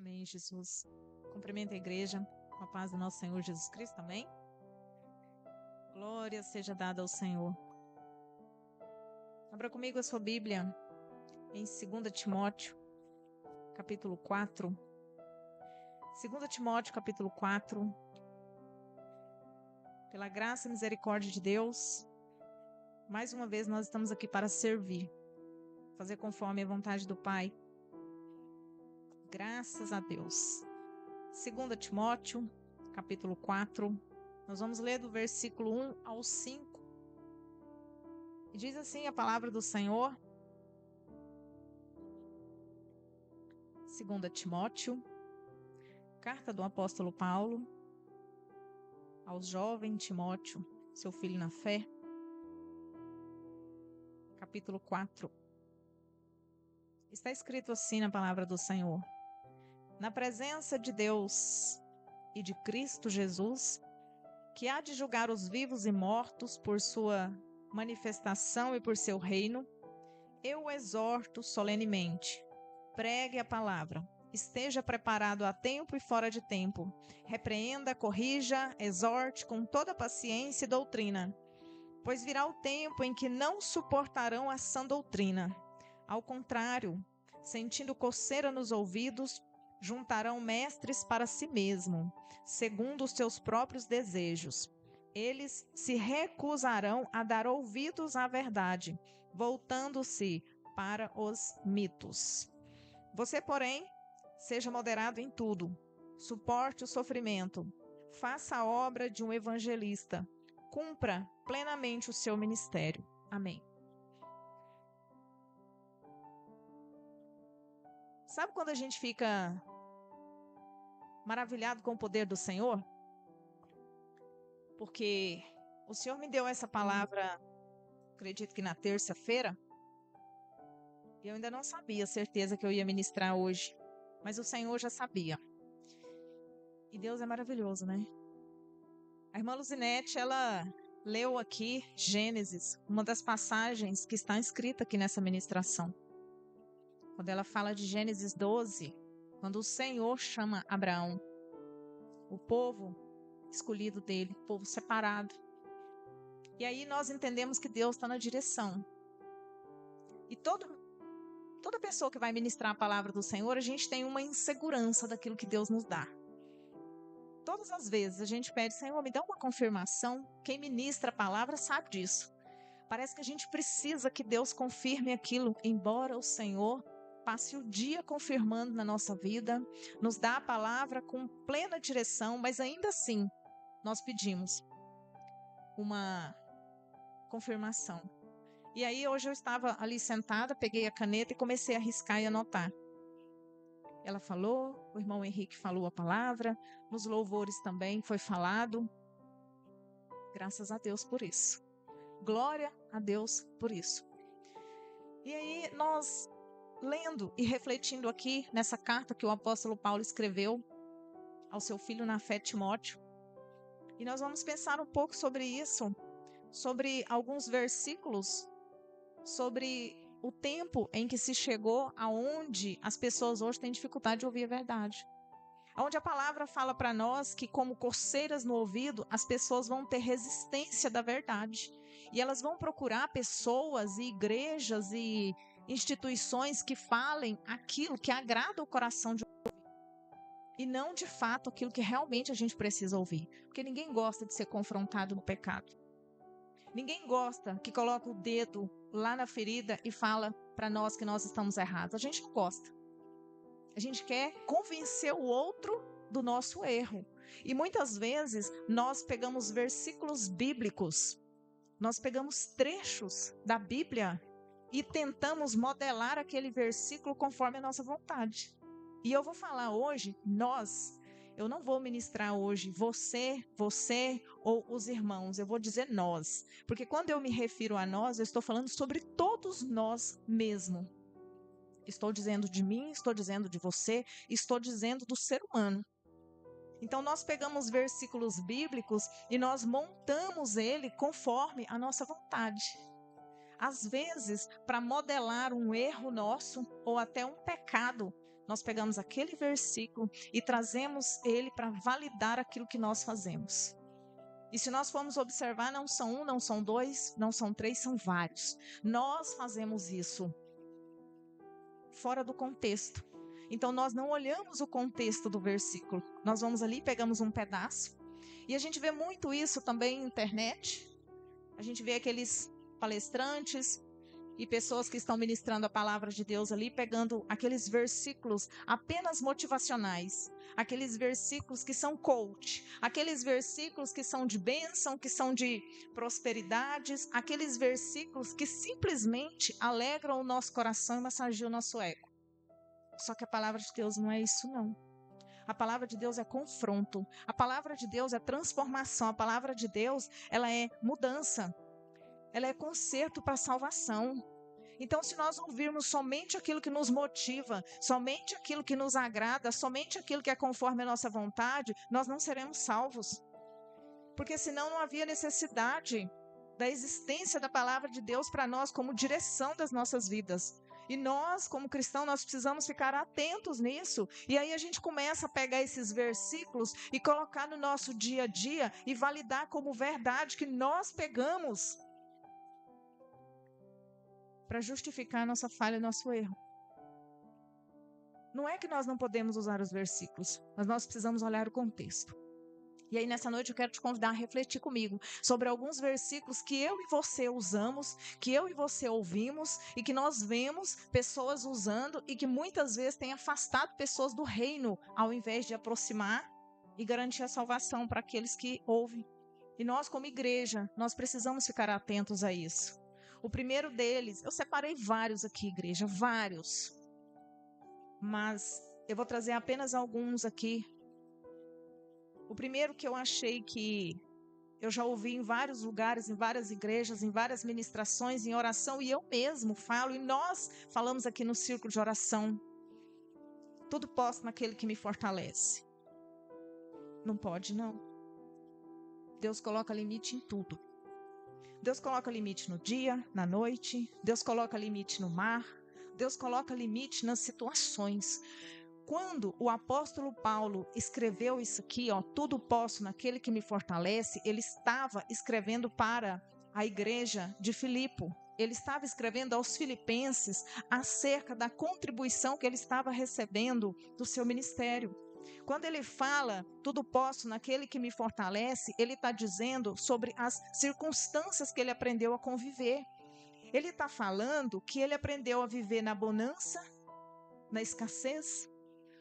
Amém, Jesus. Cumprimento a igreja com a paz do nosso Senhor Jesus Cristo, amém? Glória seja dada ao Senhor. Abra comigo a sua Bíblia em 2 Timóteo, capítulo 4. 2 Timóteo, capítulo 4. Pela graça e misericórdia de Deus, mais uma vez nós estamos aqui para servir, fazer conforme a vontade do Pai. Graças a Deus. 2 Timóteo, capítulo 4. Nós vamos ler do versículo 1 ao 5. E diz assim a palavra do Senhor. 2 Timóteo, carta do apóstolo Paulo ao jovem Timóteo, seu filho na fé. Capítulo 4. Está escrito assim na palavra do Senhor: na presença de Deus e de Cristo Jesus, que há de julgar os vivos e mortos por sua manifestação e por seu reino, eu o exorto solenemente. Pregue a palavra, esteja preparado a tempo e fora de tempo. Repreenda, corrija, exorte com toda paciência e doutrina, pois virá o tempo em que não suportarão a sã doutrina. Ao contrário, sentindo coceira nos ouvidos, juntarão mestres para si mesmo, segundo os seus próprios desejos. Eles se recusarão a dar ouvidos à verdade, voltando-se para os mitos. Você, porém, seja moderado em tudo, suporte o sofrimento, faça a obra de um evangelista, cumpra plenamente o seu ministério. Amém. Sabe quando a gente fica maravilhado com o poder do Senhor? Porque o Senhor me deu essa palavra, acredito que na terça-feira, e eu ainda não sabia a certeza que eu ia ministrar hoje, mas o Senhor já sabia. E Deus é maravilhoso, né? A irmã Luzinete, ela leu aqui Gênesis, uma das passagens que está escrita aqui nessa ministração. Quando ela fala de Gênesis 12, quando o Senhor chama Abraão, o povo escolhido dele, o povo separado. E aí nós entendemos que Deus está na direção. E toda pessoa que vai ministrar a palavra do Senhor, a gente tem uma insegurança daquilo que Deus nos dá. Todas as vezes a gente pede: Senhor, me dá uma confirmação. Quem ministra a palavra sabe disso. Parece que a gente precisa que Deus confirme aquilo, embora o Senhor passe o dia confirmando na nossa vida, nos dá a palavra com plena direção, mas ainda assim nós pedimos uma confirmação. E aí hoje eu estava ali sentada, peguei a caneta e comecei a riscar e anotar. Ela falou, o irmão Henrique falou a palavra, nos louvores também foi falado. Graças a Deus por isso. Glória a Deus por isso. E aí nós, lendo e refletindo aqui nessa carta que o apóstolo Paulo escreveu ao seu filho na fé Timóteo, e nós vamos pensar um pouco sobre isso, sobre alguns versículos, sobre o tempo em que se chegou aonde as pessoas hoje têm dificuldade de ouvir a verdade. Onde a palavra fala para nós que, como coceiras no ouvido, as pessoas vão ter resistência da verdade. E elas vão procurar pessoas e igrejas e instituições que falem aquilo que agrada o coração de ouvir. E não, de fato, aquilo que realmente a gente precisa ouvir. Porque ninguém gosta de ser confrontado no pecado. Ninguém gosta que coloca o dedo lá na ferida e fala para nós que nós estamos errados. A gente não gosta. A gente quer convencer o outro do nosso erro. E muitas vezes nós pegamos versículos bíblicos, nós pegamos trechos da Bíblia e tentamos modelar aquele versículo conforme a nossa vontade. E eu vou falar hoje, eu não vou ministrar hoje você ou os irmãos, eu vou dizer nós. Porque quando eu me refiro a nós, eu estou falando sobre todos nós mesmos. Estou dizendo de mim, estou dizendo de você, estou dizendo do ser humano. Então nós pegamos versículos bíblicos e nós montamos ele conforme a nossa vontade. Às vezes, para modelar um erro nosso ou até um pecado, nós pegamos aquele versículo e trazemos ele para validar aquilo que nós fazemos. E se nós formos observar, não são um, não são dois, não são três, são vários. Nós fazemos isso fora do contexto. Então nós não olhamos o contexto do versículo. Nós vamos ali, pegamos um pedaço. E a gente vê muito isso também na internet. A gente vê aqueles palestrantes e pessoas que estão ministrando a palavra de Deus ali, pegando aqueles versículos apenas motivacionais, aqueles versículos que são coach, aqueles versículos que são de bênção, que são de prosperidades, aqueles versículos que simplesmente alegram o nosso coração e massageiam o nosso ego. Só que a palavra de Deus não é isso, não. A palavra de Deus é confronto, a palavra de Deus é transformação, a palavra de Deus, ela é mudança. Ela é conserto para a salvação. Então, se nós ouvirmos somente aquilo que nos motiva, somente aquilo que nos agrada, somente aquilo que é conforme a nossa vontade, nós não seremos salvos. Porque senão não havia necessidade da existência da palavra de Deus para nós como direção das nossas vidas. E nós, como cristãos, nós precisamos ficar atentos nisso. E aí a gente começa a pegar esses versículos e colocar no nosso dia a dia e validar como verdade que nós pegamos para justificar a nossa falha e nosso erro. Não é que nós não podemos usar os versículos, mas nós precisamos olhar o contexto. E aí nessa noite eu quero te convidar a refletir comigo sobre alguns versículos que eu e você usamos, que eu e você ouvimos e que nós vemos pessoas usando e que muitas vezes tem afastado pessoas do reino, ao invés de aproximar e garantir a salvação para aqueles que ouvem. E nós como igreja, nós precisamos ficar atentos a isso. O primeiro deles, eu separei vários aqui, igreja, vários. Mas eu vou trazer apenas alguns aqui. O primeiro que eu achei que eu já ouvi em vários lugares, em várias igrejas, em várias ministrações, em oração, e eu mesmo falo, e nós falamos aqui no círculo de oração. Tudo posso naquele que me fortalece. Não pode, não. Deus coloca limite em tudo. Deus coloca limite no dia, na noite. Deus coloca limite no mar. Deus coloca limite nas situações. Quando o apóstolo Paulo escreveu isso aqui, tudo posso naquele que me fortalece, ele estava escrevendo para a igreja de Filipe. Ele estava escrevendo aos filipenses acerca da contribuição que ele estava recebendo do seu ministério. Quando ele fala, tudo posso naquele que me fortalece, ele está dizendo sobre as circunstâncias que ele aprendeu a conviver. Ele está falando que ele aprendeu a viver na bonança, na escassez,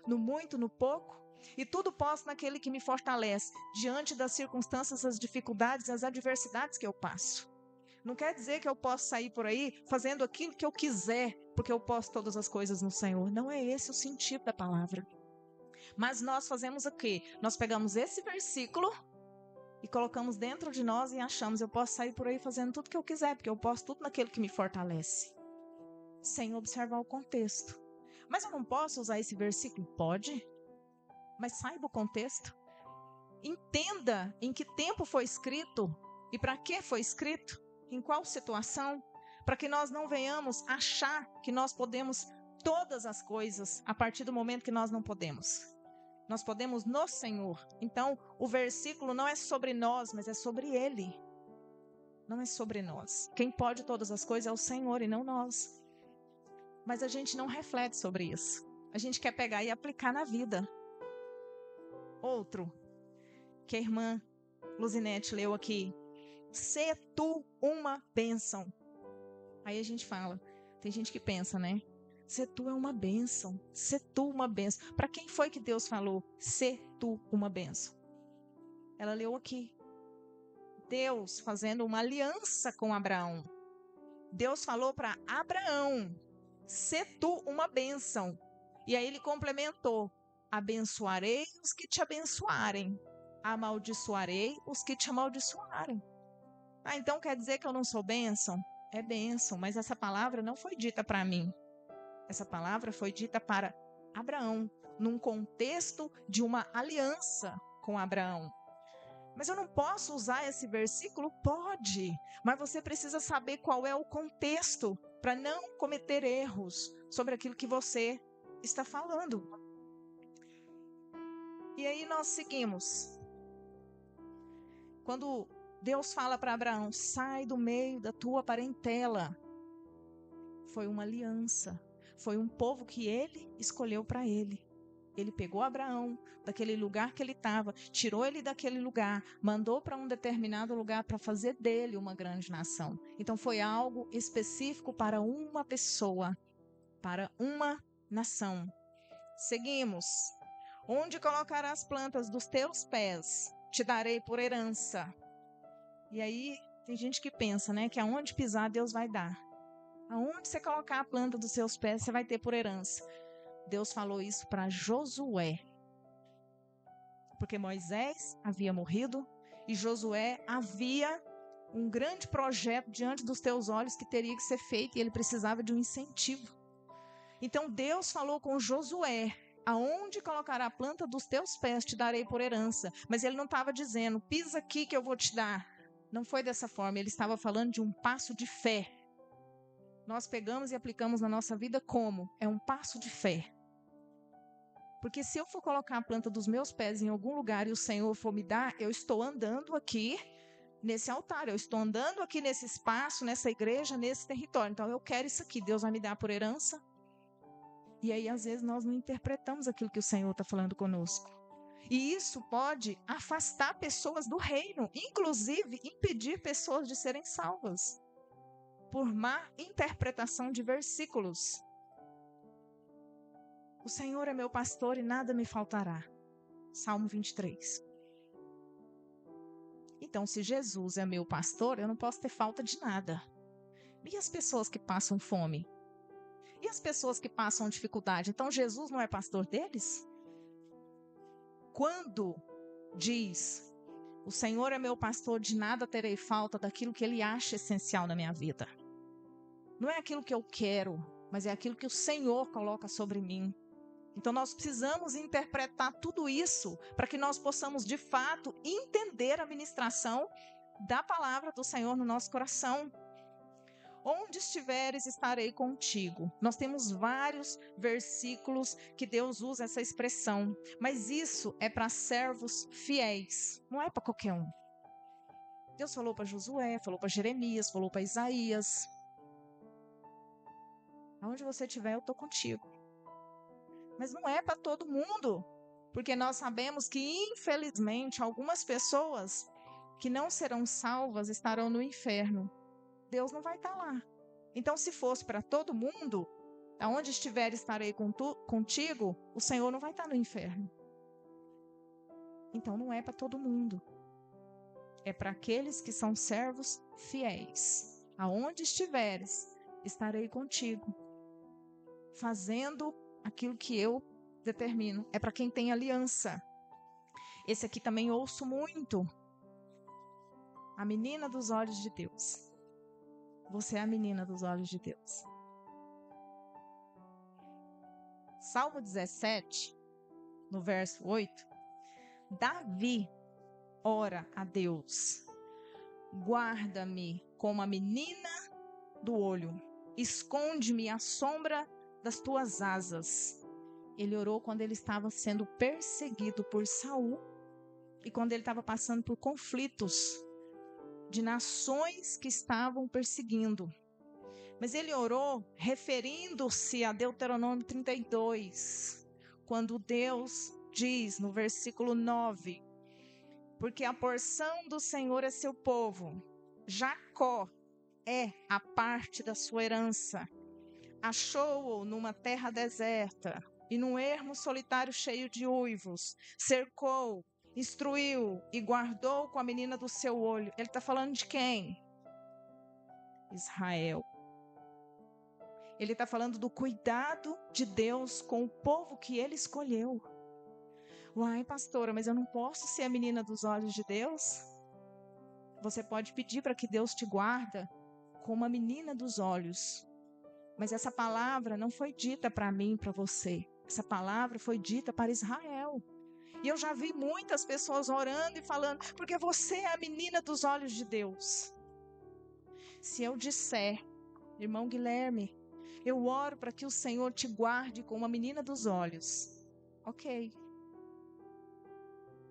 no muito, no pouco. E tudo posso naquele que me fortalece, diante das circunstâncias, as dificuldades, as adversidades que eu passo. Não quer dizer que eu posso sair por aí fazendo aquilo que eu quiser, porque eu posso todas as coisas no Senhor. Não é esse o sentido da palavra. Mas nós fazemos o quê? Nós pegamos esse versículo e colocamos dentro de nós e achamos, eu posso sair por aí fazendo tudo que eu quiser, porque eu posso tudo naquele que me fortalece. Sem observar o contexto. Mas eu não posso usar esse versículo? Pode. Mas saiba o contexto. Entenda em que tempo foi escrito e para que foi escrito, em qual situação, para que nós não venhamos achar que nós podemos todas as coisas a partir do momento que nós não podemos. Nós podemos no Senhor. Então, o versículo não é sobre nós, mas é sobre Ele. Não é sobre nós. Quem pode todas as coisas é o Senhor e não nós. Mas a gente não reflete sobre isso. A gente quer pegar e aplicar na vida. Outro, que a irmã Luzinete leu aqui. Sê tu uma bênção. Aí a gente fala, tem gente que pensa, né? Sê tu é uma bênção. Sê tu uma bênção. Para quem foi que Deus falou? Sê tu uma bênção. Ela leu aqui. Deus fazendo uma aliança com Abraão. Deus falou para Abraão, sê tu uma bênção. E aí ele complementou, abençoarei os que te abençoarem, amaldiçoarei os que te amaldiçoarem. Então quer dizer que eu não sou bênção? É bênção, mas essa palavra não foi dita para mim. Essa palavra foi dita para Abraão, num contexto de uma aliança com Abraão. Mas eu não posso usar esse versículo? Pode, mas você precisa saber qual é o contexto para não cometer erros sobre aquilo que você está falando. E aí nós seguimos. Quando Deus fala para Abraão, sai do meio da tua parentela. Foi uma aliança. Foi um povo que ele escolheu para ele. Ele pegou Abraão daquele lugar que ele estava, tirou ele daquele lugar, mandou para um determinado lugar para fazer dele uma grande nação. Então foi algo específico para uma pessoa, para uma nação. Seguimos. Onde colocarás as plantas dos teus pés, te darei por herança. E aí tem gente que pensa, né, que aonde pisar Deus vai dar. Aonde você colocar a planta dos seus pés, você vai ter por herança. Deus falou isso para Josué. Porque Moisés havia morrido e Josué havia um grande projeto diante dos teus olhos que teria que ser feito e ele precisava de um incentivo. Então Deus falou com Josué, aonde colocar a planta dos teus pés te darei por herança. Mas ele não estava dizendo, pisa aqui que eu vou te dar. Não foi dessa forma, ele estava falando de um passo de fé. Nós pegamos e aplicamos na nossa vida como? É um passo de fé. Porque se eu for colocar a planta dos meus pés em algum lugar e o Senhor for me dar, eu estou andando aqui nesse altar, eu estou andando aqui nesse espaço, nessa igreja, nesse território. Então eu quero isso aqui, Deus vai me dar por herança. E aí às vezes nós não interpretamos aquilo que o Senhor está falando conosco. E isso pode afastar pessoas do reino, inclusive impedir pessoas de serem salvas. Por má interpretação de versículos. O Senhor é meu pastor e nada me faltará. Salmo 23. Então, se Jesus é meu pastor, eu não posso ter falta de nada. E as pessoas que passam fome? E as pessoas que passam dificuldade? Então, Jesus não é pastor deles? Quando diz, o Senhor é meu pastor, de nada terei falta daquilo que Ele acha essencial na minha vida. Não é aquilo que eu quero, mas é aquilo que o Senhor coloca sobre mim. Então nós precisamos interpretar tudo isso para que nós possamos de fato entender a ministração da palavra do Senhor no nosso coração. Onde estiveres, estarei contigo. Nós temos vários versículos que Deus usa essa expressão, mas isso é para servos fiéis, não é para qualquer um. Deus falou para Josué, falou para Jeremias, falou para Isaías. Aonde você estiver, eu estou contigo. Mas não é para todo mundo, porque nós sabemos que, infelizmente, algumas pessoas que não serão salvas estarão no inferno. Deus não vai estar lá. Então, se fosse para todo mundo, aonde estiver estarei contigo, o Senhor não vai estar no inferno. Então, não é para todo mundo. É para aqueles que são servos fiéis. Aonde estiveres, estarei contigo, fazendo aquilo que eu determino. É para quem tem aliança. Esse aqui também ouço muito. A menina dos olhos de Deus. Você é a menina dos olhos de Deus. Salmo 17, no verso 8. Davi ora a Deus. Guarda-me como a menina do olho. Esconde-me à sombra das tuas asas. Ele orou quando ele estava sendo perseguido por Saul e quando ele estava passando por conflitos de nações que estavam perseguindo. Mas ele orou referindo-se a Deuteronômio 32, quando Deus diz no versículo 9, porque a porção do Senhor é seu povo, Jacó é a parte da sua herança. Achou-o numa terra deserta e num ermo solitário cheio de uivos. Cercou, instruiu e guardou com a menina do seu olho. Ele está falando de quem? Israel. Ele está falando do cuidado de Deus com o povo que ele escolheu. Uai, pastora, mas eu não posso ser a menina dos olhos de Deus? Você pode pedir para que Deus te guarda como a menina dos olhos. Mas essa palavra não foi dita para mim, para você. Essa palavra foi dita para Israel. E eu já vi muitas pessoas orando e falando, porque você é a menina dos olhos de Deus. Se eu disser, irmão Guilherme, Eu oro para que o Senhor te guarde como uma menina dos olhos. Ok.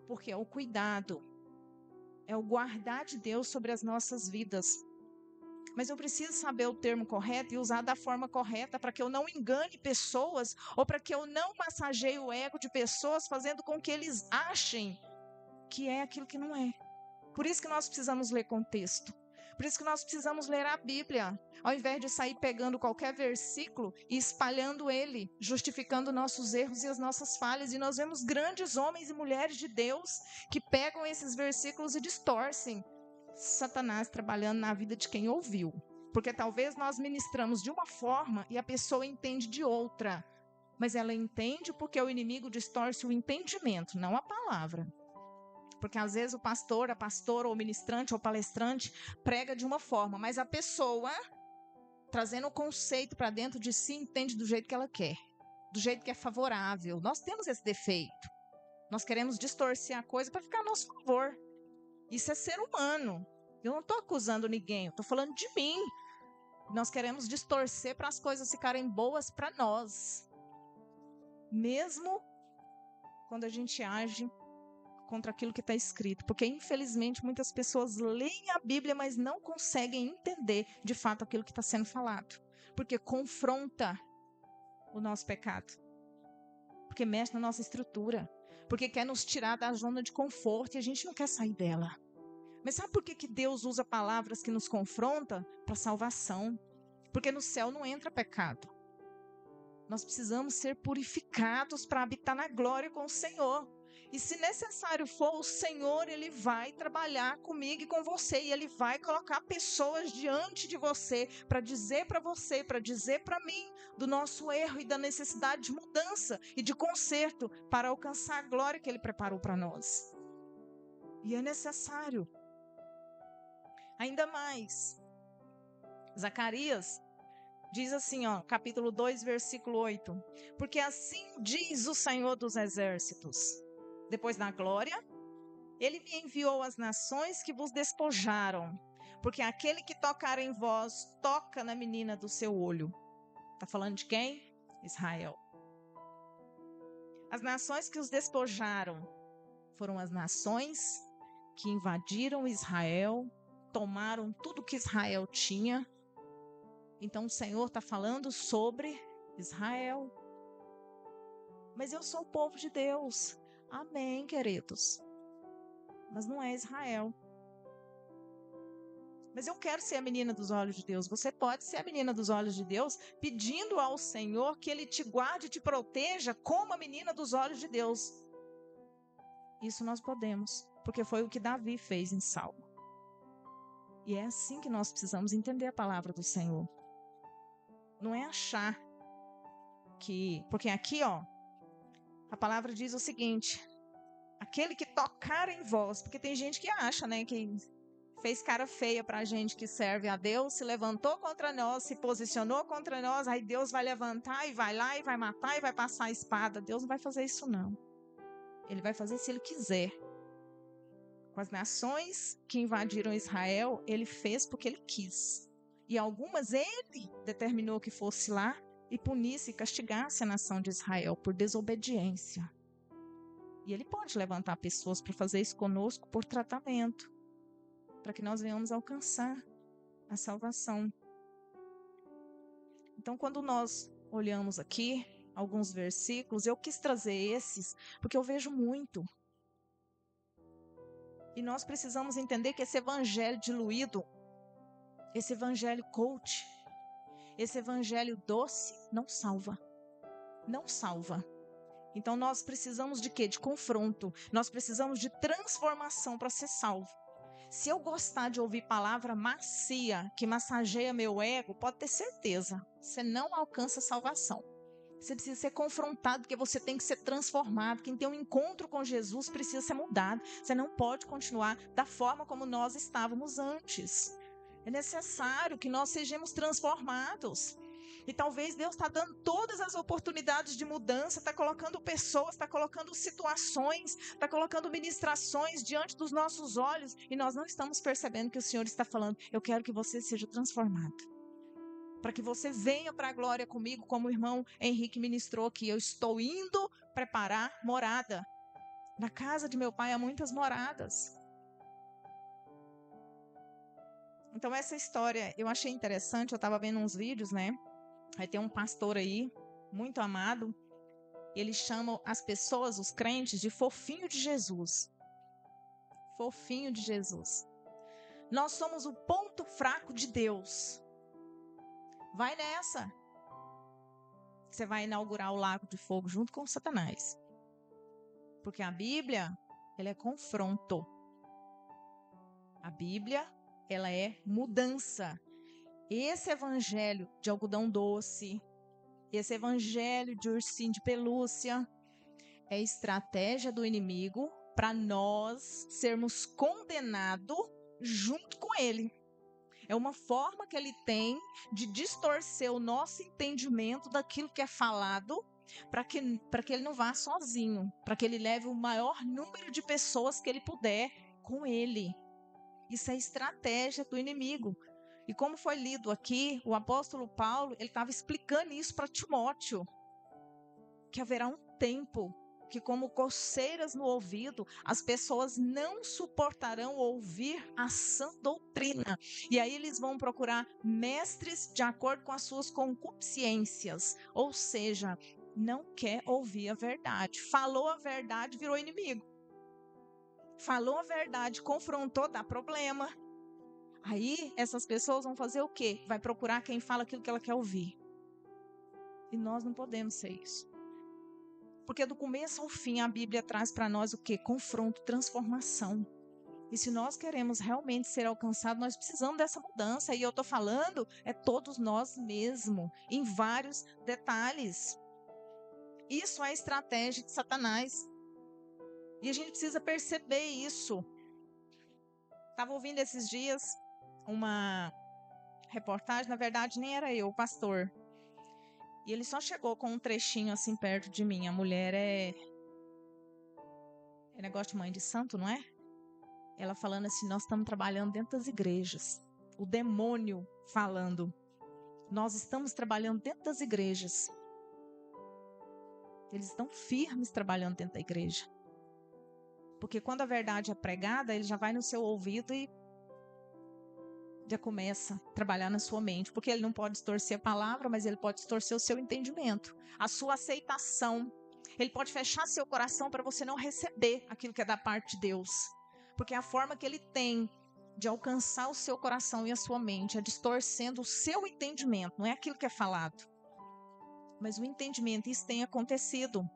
Porque é o cuidado, é o guardar de Deus sobre as nossas vidas. Mas eu preciso saber o termo correto e usar da forma correta para que eu não engane pessoas ou para que eu não massageie o ego de pessoas fazendo com que eles achem que é aquilo que não é. Por isso que nós precisamos ler contexto. Por isso que nós precisamos ler a Bíblia, ao invés de sair pegando qualquer versículo e espalhando ele, justificando nossos erros e as nossas falhas. E nós vemos grandes homens e mulheres de Deus que pegam esses versículos e distorcem. Satanás trabalhando na vida de quem ouviu. Porque talvez nós ministramos de uma forma e a pessoa entende de outra. Mas ela entende porque o inimigo distorce o entendimento, não a palavra. Porque às vezes o pastor, a pastora, ou o ministrante, ou o palestrante prega de uma forma, mas a pessoa, trazendo o conceito para dentro de si, entende do jeito que ela quer, do jeito que é favorável. Nós temos esse defeito. Nós queremos distorcer a coisa para ficar a nosso favor. Isso é ser humano. Eu não estou acusando ninguém, eu estou falando de mim. Nós queremos distorcer para as coisas ficarem boas para nós. Mesmo quando a gente age contra aquilo que está escrito. Porque, infelizmente, muitas pessoas leem a Bíblia, mas não conseguem entender, de fato, aquilo que está sendo falado. Porque confronta o nosso pecado. Porque mexe na nossa estrutura. Porque quer nos tirar da zona de conforto e a gente não quer sair dela. Mas sabe por que Deus usa palavras que nos confrontam? Para salvação. Porque no céu não entra pecado. Nós precisamos ser purificados para habitar na glória com o Senhor. E se necessário for, o Senhor, Ele vai trabalhar comigo e com você. E Ele vai colocar pessoas diante de você para dizer para você, para dizer para mim do nosso erro e da necessidade de mudança e de conserto para alcançar a glória que Ele preparou para nós. E é necessário. Ainda mais. Zacarias diz assim, capítulo 2, versículo 8. Porque assim diz o Senhor dos Exércitos. Depois da glória, ele me enviou às nações que vos despojaram. Porque aquele que tocar em vós, toca na menina do seu olho. Está falando de quem? Israel. As nações que os despojaram foram as nações que invadiram Israel, tomaram tudo que Israel tinha. Então o Senhor está falando sobre Israel. Mas eu sou o povo de Deus. Amém, queridos. Mas não é Israel. Mas eu quero ser a menina dos olhos de Deus. Você pode ser a menina dos olhos de Deus, pedindo ao Senhor que Ele te guarde e te proteja como a menina dos olhos de Deus. Isso nós podemos, porque foi o que Davi fez em Salmo. E é assim que nós precisamos entender a palavra do Senhor. Não é achar que... Porque aqui, a palavra diz o seguinte: aquele que tocar em vós, porque tem gente que acha, né, que fez cara feia pra gente que serve a Deus, se levantou contra nós, se posicionou contra nós, aí Deus vai levantar e vai lá e vai matar e vai passar a espada. Deus não vai fazer isso, não. Ele vai fazer se Ele quiser. Com as nações que invadiram Israel, Ele fez porque Ele quis. E algumas Ele determinou que fosse lá e punisse e castigasse a nação de Israel por desobediência. E Ele pode levantar pessoas para fazer isso conosco por tratamento, para que nós venhamos alcançar a salvação. Então, quando nós olhamos aqui alguns versículos, eu quis trazer esses, porque eu vejo muito. E nós precisamos entender que esse evangelho diluído, esse evangelho coach, esse evangelho doce, não salva. Não salva. Então, nós precisamos de quê? De confronto. Nós precisamos de transformação para ser salvo. Se eu gostar de ouvir palavra macia, que massageia meu ego, pode ter certeza, você não alcança salvação. Você precisa ser confrontado, porque você tem que ser transformado. Quem tem um encontro com Jesus precisa ser mudado. Você não pode continuar da forma como nós estávamos antes. É necessário que nós sejamos transformados. E talvez Deus está dando todas as oportunidades de mudança, está colocando pessoas, está colocando situações, está colocando ministrações diante dos nossos olhos, e nós não estamos percebendo que o Senhor está falando: eu quero que você seja transformado. para que você venha para a glória comigo, como o irmão Henrique ministrou aqui. Eu estou indo preparar morada. Na casa de meu pai há muitas moradas. Então essa história eu achei interessante, eu estava vendo uns vídeos, né? Aí tem um pastor aí, muito amado, ele chama as pessoas, os crentes, de fofinho de Jesus. Fofinho de Jesus. Nós somos o ponto fraco de Deus. Vai nessa. Você vai inaugurar o lago de fogo junto com Satanás. Porque a Bíblia, ela é confronto. A Bíblia, ela é mudança. Esse evangelho de algodão doce, esse evangelho de ursinho de pelúcia, é estratégia do inimigo para nós sermos condenados junto com ele. É uma forma que ele tem de distorcer o nosso entendimento daquilo que é falado, para que ele não vá sozinho, para que ele leve o maior número de pessoas que ele puder com ele. Isso é estratégia do inimigo. E como foi lido aqui, o apóstolo Paulo, ele estava explicando isso para Timóteo, que haverá um tempo que, como coceiras no ouvido, as pessoas não suportarão ouvir a sã doutrina. E aí eles vão procurar mestres de acordo com as suas concupiscências. Ou seja, não quer ouvir a verdade. Falou a verdade, virou inimigo. Falou a verdade, confrontou, dá problema. Aí essas pessoas vão fazer o quê? Vai procurar quem fala aquilo que ela quer ouvir. E nós não podemos ser isso. Porque do começo ao fim a Bíblia traz para nós o quê? Confronto, transformação. E se nós queremos realmente ser alcançados, nós precisamos dessa mudança. E eu estou falando, é todos nós mesmos, em vários detalhes. Isso é a estratégia de Satanás. E a gente precisa perceber isso. Estava ouvindo esses dias uma reportagem, na verdade nem era eu, o pastor. E ele só chegou com um trechinho assim perto de mim. A mulher é negócio de mãe de santo, não é? Ela falando assim, nós estamos trabalhando dentro das igrejas. O demônio falando. Nós estamos trabalhando dentro das igrejas. Eles estão firmes trabalhando dentro da igreja. Porque quando a verdade é pregada, ele já vai no seu ouvido e já começa a trabalhar na sua mente. Porque ele não pode distorcer a palavra, mas ele pode distorcer o seu entendimento. A sua aceitação. Ele pode fechar seu coração para você não receber aquilo que é da parte de Deus. Porque a forma que ele tem de alcançar o seu coração e a sua mente é distorcendo o seu entendimento. Não é aquilo que é falado, mas o entendimento. Isso tem acontecido.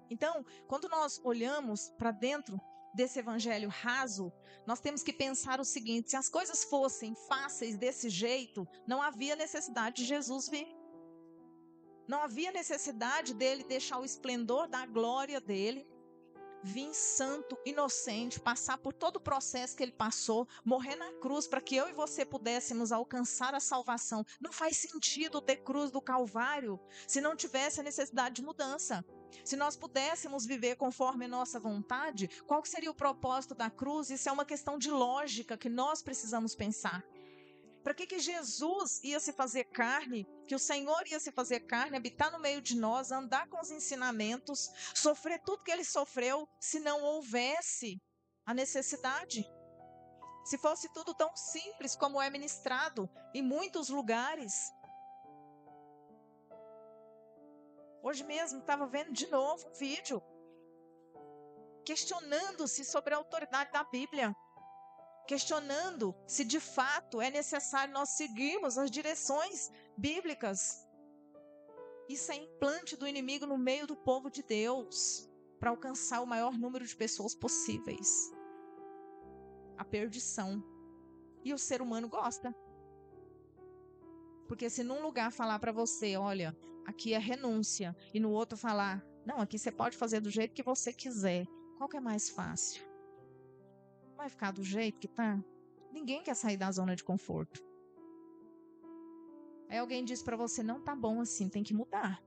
Então, quando nós olhamos para dentro desse evangelho raso, nós temos que pensar o seguinte: se as coisas fossem fáceis desse jeito, não havia necessidade de Jesus vir. Não havia necessidade dele deixar o esplendor da glória dele, vir santo, inocente, passar por todo o processo que ele passou, morrer na cruz para que eu e você pudéssemos alcançar a salvação. Não faz sentido ter cruz do Calvário se não tivesse a necessidade de mudança. Se nós pudéssemos viver conforme a nossa vontade, qual seria o propósito da cruz? Isso é uma questão de lógica que nós precisamos pensar. Para que Jesus ia se fazer carne, que o Senhor ia se fazer carne, habitar no meio de nós, andar com os ensinamentos, sofrer tudo que ele sofreu, se não houvesse a necessidade? Se fosse tudo tão simples como é ministrado em muitos lugares. Hoje mesmo estava vendo de novo um vídeo questionando-se sobre a autoridade da Bíblia. Questionando se de fato é necessário nós seguirmos as direções bíblicas. Isso é implante do inimigo no meio do povo de Deus, para alcançar o maior número de pessoas possíveis. A perdição. E o ser humano gosta. Porque se num lugar falar para você, olha, aqui é renúncia, e no outro falar, não, aqui você pode fazer do jeito que você quiser, qual que é mais fácil? Vai ficar do jeito que tá? Ninguém quer sair da zona de conforto. Aí alguém diz para você, não tá bom assim, tem que mudar.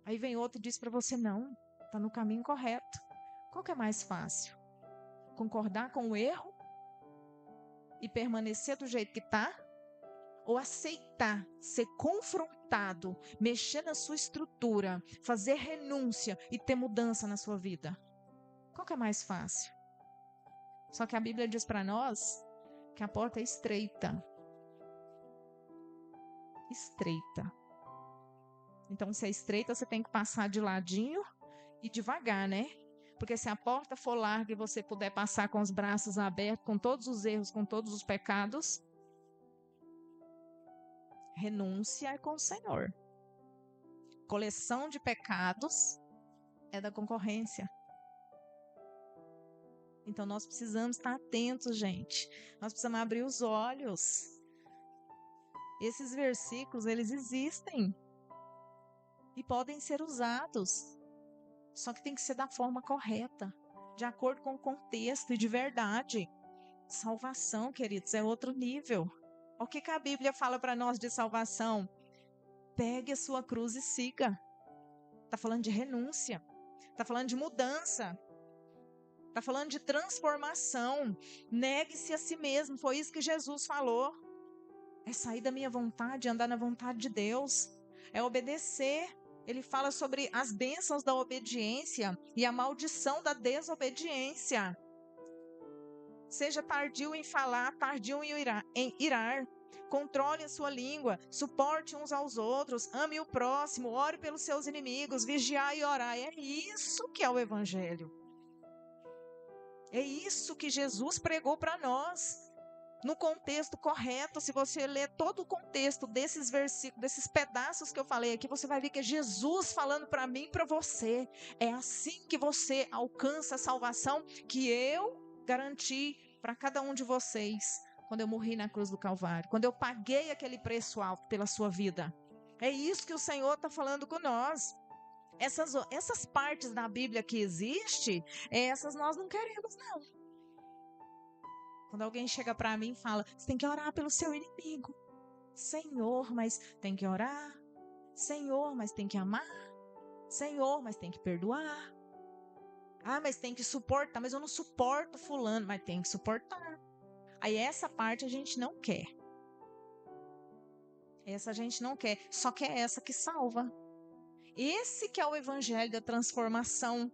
Aí vem outro e diz para você, não, tá no caminho correto. Qual que é mais fácil? Concordar com o erro e permanecer do jeito que tá? ou aceitar ser confrontado, mexer na sua estrutura, fazer renúncia e ter mudança na sua vida? Qual que é mais fácil? Só que a Bíblia diz para nós que a porta é estreita. Estreita. Então, se é estreita, você tem que passar de ladinho e devagar, né? Porque se a porta for larga e você puder passar com os braços abertos, com todos os erros, com todos os pecados, renúncia é com o Senhor. Coleção de pecados é da concorrência. Então, nós precisamos estar atentos, gente. Nós precisamos abrir os olhos. Esses versículos, eles existem e podem ser usados. Só que tem que ser da forma correta, de acordo com o contexto e de verdade. Salvação, queridos, é outro nível. O que a Bíblia fala para nós de salvação? Pegue a sua cruz e siga. Está falando de renúncia. Está falando de mudança. Está falando de transformação. Negue-se a si mesmo. Foi isso que Jesus falou. É sair da minha vontade, andar na vontade de Deus. É obedecer. Ele fala sobre as bênçãos da obediência e a maldição da desobediência. Seja tardio em falar, tardio em irar. Controle a sua língua, suporte uns aos outros, ame o próximo, ore pelos seus inimigos, vigiai e orai. É isso que é o Evangelho. É isso que Jesus pregou para nós. No contexto correto, se você ler todo o contexto desses versículos, desses pedaços que eu falei aqui, você vai ver que é Jesus falando para mim e para você. É assim que você alcança a salvação que eu garanti para cada um de vocês quando eu morri na cruz do Calvário, quando eu paguei aquele preço alto pela sua vida. É isso que o Senhor está falando com nós. Essas partes da Bíblia que existem, essas nós não queremos, não. Quando alguém chega para mim e fala, você tem que orar pelo seu inimigo. Senhor, mas tem que orar. Senhor, mas tem que amar. Senhor, mas tem que perdoar. Ah, mas tem que suportar. Mas eu não suporto fulano, mas tem que suportar. Aí essa parte a gente não quer. Essa a gente não quer. Só que é essa que salva. Esse que é o evangelho da transformação.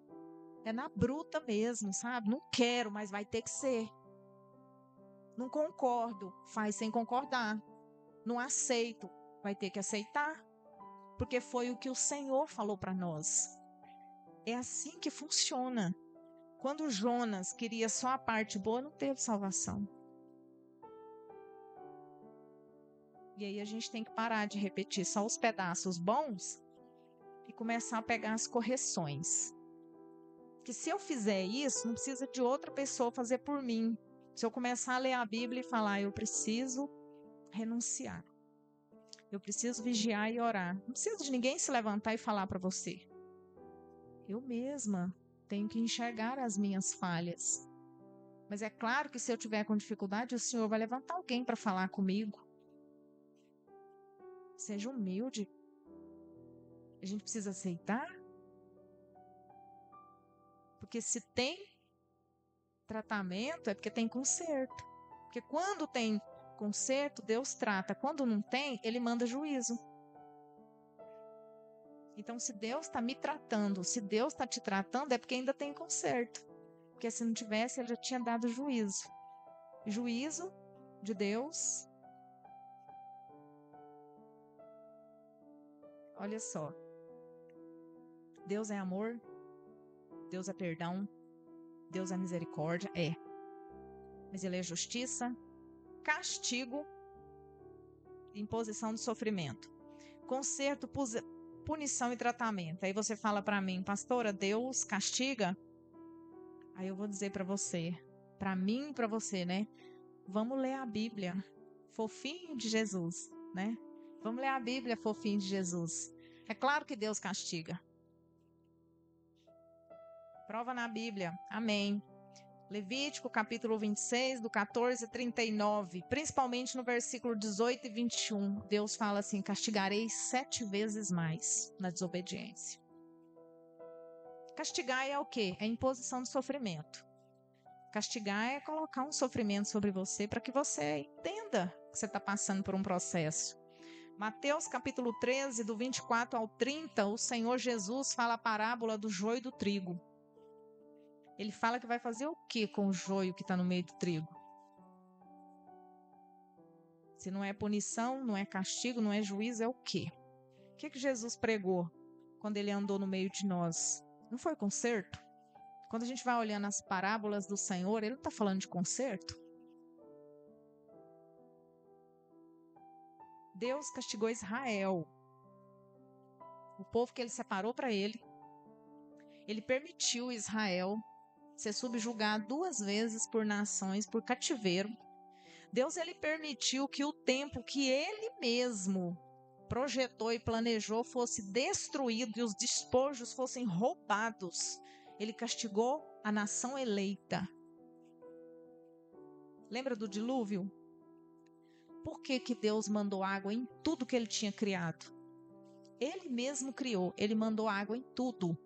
É na bruta mesmo, sabe? Não quero, mas vai ter que ser. Não concordo, faz sem concordar. Não aceito, vai ter que aceitar. Porque foi o que o Senhor falou para nós. É assim que funciona. Quando Jonas queria só a parte boa, não teve salvação. E aí a gente tem que parar de repetir só os pedaços bons e começar a pegar as correções. Porque se eu fizer isso, não precisa de outra pessoa fazer por mim. Se eu começar a ler a Bíblia e falar, eu preciso renunciar. Eu preciso vigiar e orar. Não precisa de ninguém se levantar e falar para você. Eu mesma tenho que enxergar as minhas falhas. Mas é claro que se eu tiver com dificuldade, o Senhor vai levantar alguém para falar comigo. Seja humilde. A gente precisa aceitar. Porque se tem tratamento, é porque tem conserto. Porque quando tem conserto, Deus trata. Quando não tem, Ele manda juízo. Então, se Deus está me tratando, se Deus está te tratando, é porque ainda tem conserto. Porque se não tivesse, Ele já tinha dado juízo. Juízo de Deus. Olha só. Deus é amor. Deus é perdão. Deus é misericórdia. É. Mas Ele é justiça, castigo e imposição de sofrimento. Conserto, punição e tratamento. Aí você fala para mim, pastora, Deus castiga? Aí eu vou dizer para você, para mim e para você, né? Vamos ler a Bíblia, fofinho de Jesus, né? Vamos ler a Bíblia, fofinho de Jesus. É claro que Deus castiga. Prova na Bíblia. Amém. Levítico, capítulo 26, do 14 a 39, principalmente no versículo 18 e 21, Deus fala assim, castigarei 7 vezes mais na desobediência. Castigar é o quê? É imposição de sofrimento. Castigar é colocar um sofrimento sobre você para que você entenda que você está passando por um processo. Mateus capítulo 13, do 24 ao 30, o Senhor Jesus fala a parábola do joio e do trigo. Ele fala que vai fazer o que com o joio que está no meio do trigo? Se não é punição, não é castigo, não é juízo, é o quê? O que Jesus pregou quando ele andou no meio de nós? Não foi conserto? Quando a gente vai olhando as parábolas do Senhor, ele não está falando de conserto? Deus castigou Israel, o povo que ele separou para ele. Ele permitiu Israel ser subjugado 2 vezes por nações, por cativeiro. Deus, ele permitiu que o templo que ele mesmo projetou e planejou fosse destruído e os despojos fossem roubados. Ele castigou a nação eleita. Lembra do dilúvio? Por que Deus mandou água em tudo que ele tinha criado? Ele mesmo criou, ele mandou água em tudo.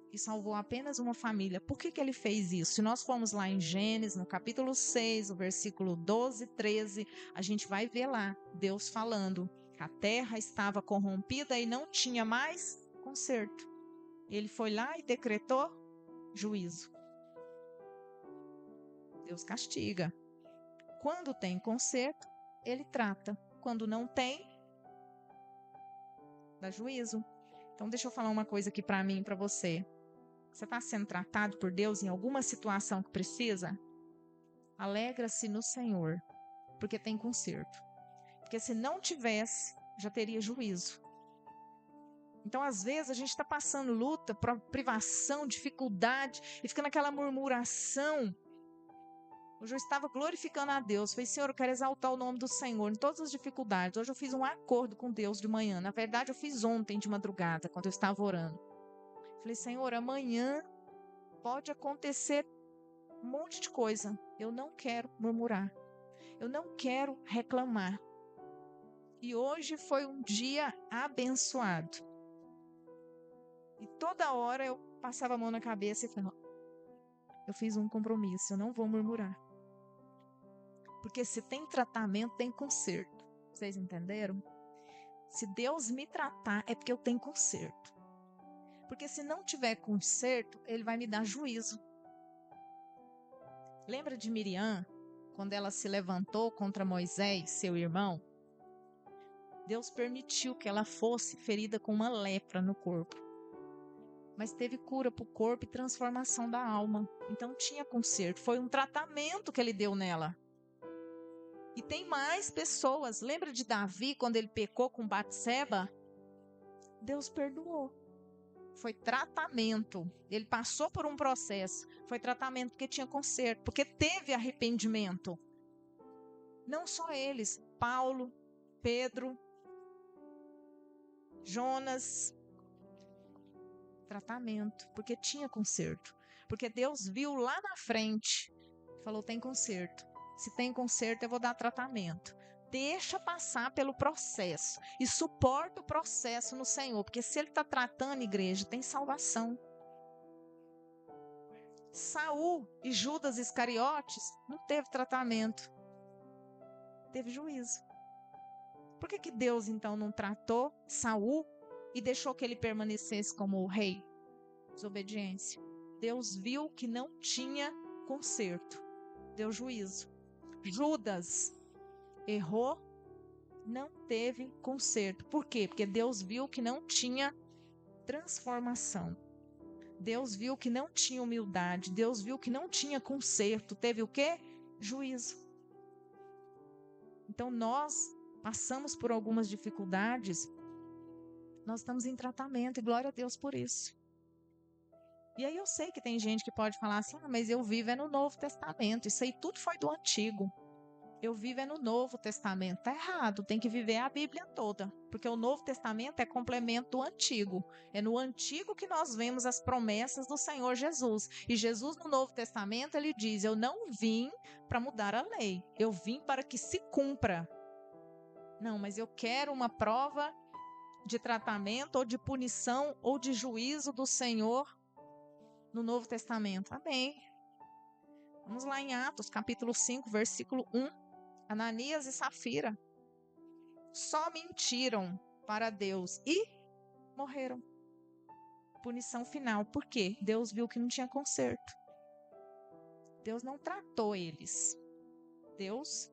E salvou apenas uma família. Por que ele fez isso? Se nós formos lá em Gênesis, no capítulo 6, o versículo 12 e 13, a gente vai ver lá Deus falando que a terra estava corrompida e não tinha mais conserto. Ele foi lá e decretou juízo. Deus castiga. Quando tem conserto, ele trata. Quando não tem, dá juízo. Então deixa eu falar uma coisa aqui para mim e para você. Você está sendo tratado por Deus em alguma situação que precisa? Alegra-se no Senhor, porque tem conserto. Porque se não tivesse, já teria juízo. Então, às vezes, a gente está passando luta, privação, dificuldade, e fica naquela murmuração. Hoje eu estava glorificando a Deus. Falei, Senhor, eu quero exaltar o nome do Senhor em todas as dificuldades. Hoje eu fiz um acordo com Deus de manhã. Na verdade, eu fiz ontem de madrugada, quando eu estava orando. Falei, Senhor, amanhã pode acontecer um monte de coisa. Eu não quero murmurar. Eu não quero reclamar. E hoje foi um dia abençoado. E toda hora eu passava a mão na cabeça e falava, eu fiz um compromisso, eu não vou murmurar. Porque se tem tratamento, tem conserto. Vocês entenderam? Se Deus me tratar, é porque eu tenho conserto. Porque se não tiver conserto, ele vai me dar juízo. Lembra de Miriam, quando ela se levantou contra Moisés, seu irmão? Deus permitiu que ela fosse ferida com uma lepra no corpo. Mas teve cura para o corpo e transformação da alma. Então tinha conserto. Foi um tratamento que ele deu nela. E tem mais pessoas. Lembra de Davi, quando ele pecou com Batseba? Deus perdoou. Foi tratamento. Ele passou por um processo. Foi tratamento porque tinha conserto. Porque teve arrependimento. Não só eles. Paulo, Pedro, Jonas. Tratamento. Porque tinha conserto. Porque Deus viu lá na frente. Falou, tem conserto. Se tem conserto, eu vou dar tratamento. Deixa passar pelo processo. E suporta o processo no Senhor. Porque se ele está tratando, igreja, tem salvação. Saul e Judas Iscariotes não teve tratamento. Teve juízo. Por que Deus, então, não tratou Saul e deixou que ele permanecesse como o rei? Desobediência. Deus viu que não tinha conserto. Deu juízo. Judas errou, não teve conserto. Por quê? Porque Deus viu que não tinha transformação. Deus viu que não tinha humildade. Deus viu que não tinha conserto. Teve o quê? Juízo. Então nós passamos por algumas dificuldades. Nós estamos em tratamento e glória a Deus por isso. E aí eu sei que tem gente que pode falar assim, mas eu vivo no Novo Testamento. Isso aí tudo foi do Antigo. Eu vivo no Novo Testamento. Está errado, tem que viver a Bíblia toda. Porque o Novo Testamento é complemento do Antigo. É no Antigo que nós vemos as promessas do Senhor Jesus. E Jesus no Novo Testamento, ele diz, eu não vim para mudar a lei. Eu vim para que se cumpra. Não, mas eu quero uma prova de tratamento ou de punição ou de juízo do Senhor no Novo Testamento. Amém. Vamos lá em Atos, capítulo 5, versículo 1. Ananias e Safira só mentiram para Deus e morreram. Punição final. Por quê? Deus viu que não tinha conserto. Deus não tratou eles. Deus